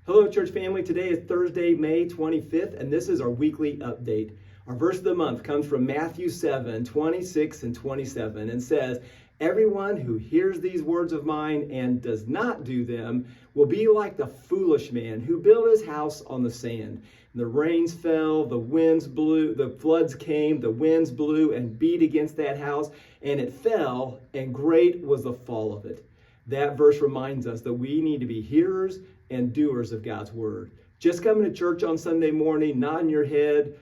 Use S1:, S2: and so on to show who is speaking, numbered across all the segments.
S1: Hello, church family. Today is Thursday, May 25th, and this is our weekly update. Our verse of the month comes from Matthew 7, 26 and 27, and says, "Everyone who hears these words of mine and does not do them will be like the foolish man who built his house on the sand. The rains fell, the winds blew, the floods came, the winds blew and beat against that house, and it fell, and great was the fall of it." That verse reminds us that we need to be hearers and doers of God's word. Just coming to church on Sunday morning, nodding your head,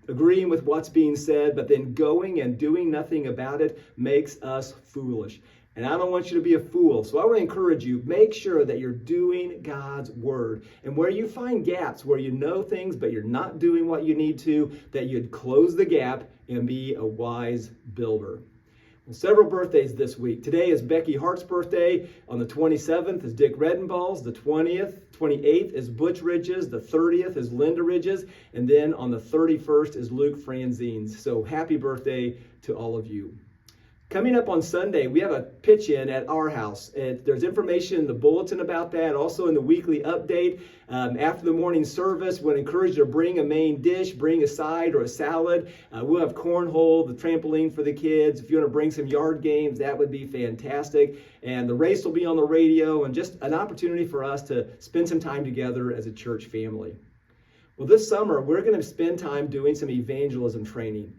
S1: agreeing with what's being said, but then going and doing nothing about it makes us foolish. And I don't want you to be a fool. So I want to encourage you, make sure that you're doing God's word. And where you find gaps, where you know things, but you're not doing what you need to, that you'd close the gap and be a wise builder. Several birthdays this week. Today is Becky Hart's birthday. On the 27th is Dick Redenball's. The 28th is Butch Ridge's. The 30th is Linda Ridge's. And then on the 31st is Luke Franzine's. So happy birthday to all of you. Coming up on Sunday, we have a pitch-in at our house. There's information in the bulletin about that, also in the weekly update. After the morning service, we'll encourage you to bring a main dish, bring a side or a salad. We'll have cornhole, the trampoline for the kids. If you want to bring some yard games, that would be fantastic. And the race will be on the radio, and just an opportunity for us to spend some time together as a church family. Well, this summer, we're going to spend time doing some evangelism training.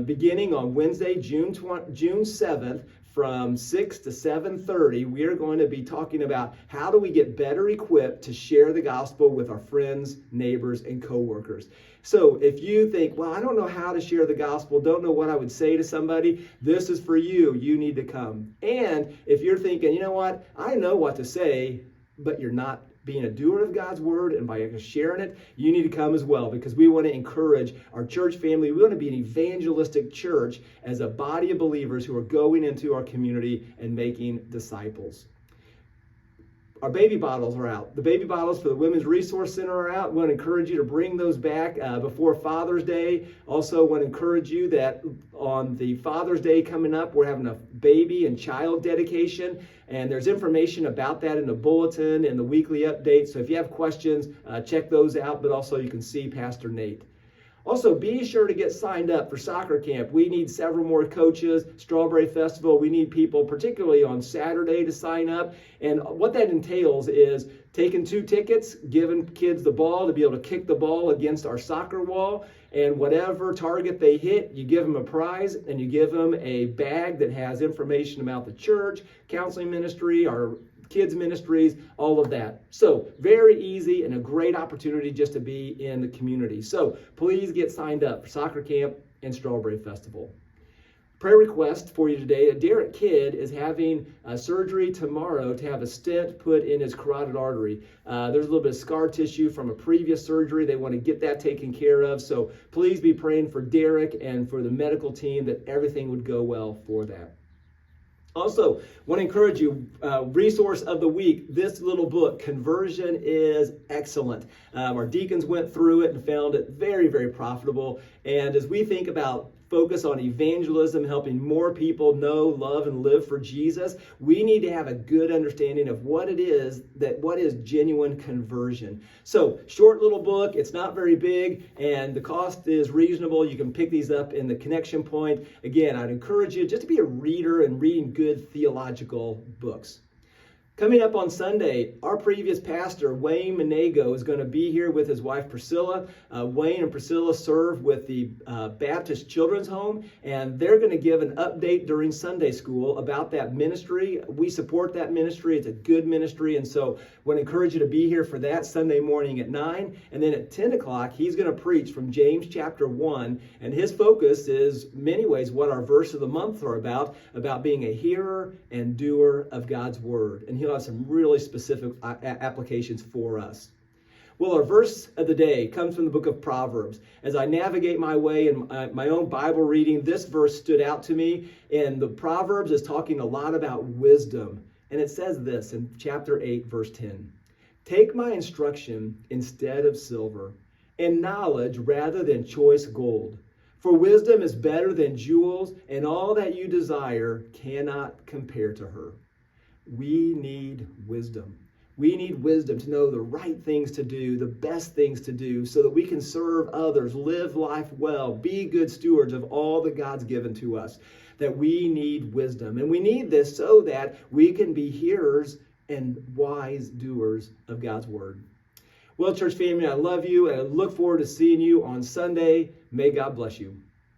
S1: Beginning on Wednesday, June 7th, from 6 to 7:30, we are going to be talking about how do we get better equipped to share the gospel with our friends, neighbors, and coworkers. So if you think, well, I don't know how to share the gospel, don't know what I would say to somebody, this is for you. You need to come. And if you're thinking, you know what, I know what to say, but you're not being a doer of God's word, and by sharing it, you need to come as well, because we want to encourage our church family. We want to be an evangelistic church as a body of believers who are going into our community and making disciples. Our baby bottles are out. The baby bottles for the Women's Resource Center are out. We want to encourage you to bring those back before Father's Day. Also want to encourage you that on the Father's Day coming up, we're having a baby and child dedication. And there's information about that in the bulletin and the weekly update. So if you have questions, check those out. But also you can see Pastor Nate. Also, be sure to get signed up for soccer camp. We need several more coaches. Strawberry Festival, we need people, particularly on Saturday, to sign up. And what that entails is taking 2 tickets, giving kids the ball to be able to kick the ball against our soccer wall. And whatever target they hit, you give them a prize, and you give them a bag that has information about the church, counseling ministry, our kids ministries, all of that. So very easy and a great opportunity just to be in the community. So please get signed up for soccer camp and Strawberry Festival. Prayer request for you today. Derek Kidd is having surgery tomorrow to have a stent put in his carotid artery. There's a little bit of scar tissue from a previous surgery. They want to get that taken care of. So please be praying for Derek and for the medical team that everything would go well for that. Also, want to encourage you, resource of the week, this little book, Conversion is Excellent. Our deacons went through it and found it very, very profitable. And as we think about focus on evangelism, helping more people know, love, and live for Jesus, we need to have a good understanding of what is genuine conversion. So, short little book, it's not very big, and the cost is reasonable. You can pick these up in the connection point. Again, I'd encourage you just to be a reader and reading good theological books. Coming up on Sunday, our previous pastor, Wayne Monego, is going to be here with his wife, Priscilla. Wayne and Priscilla serve with the Baptist Children's Home, and they're going to give an update during Sunday school about that ministry. We support that ministry. It's a good ministry, and so I want to encourage you to be here for that Sunday morning at 9. And then at 10 o'clock, he's going to preach from James chapter 1, and his focus is, in many ways, what our verse of the month are about being a hearer and doer of God's word. And he'll have some really specific applications for us. Well, our verse of the day comes from the book of Proverbs. As I navigate my way in my own Bible reading, this verse stood out to me. And the Proverbs is talking a lot about wisdom. And it says this in chapter 8, verse 10. "Take my instruction instead of silver, and knowledge rather than choice gold. For wisdom is better than jewels, and all that you desire cannot compare to her." We need wisdom. We need wisdom to know the right things to do, the best things to do, so that we can serve others, live life well, be good stewards of all that God's given to us. That we need wisdom. And we need this so that we can be hearers and wise doers of God's word. Well, church family, I love you, and I look forward to seeing you on Sunday. May God bless you.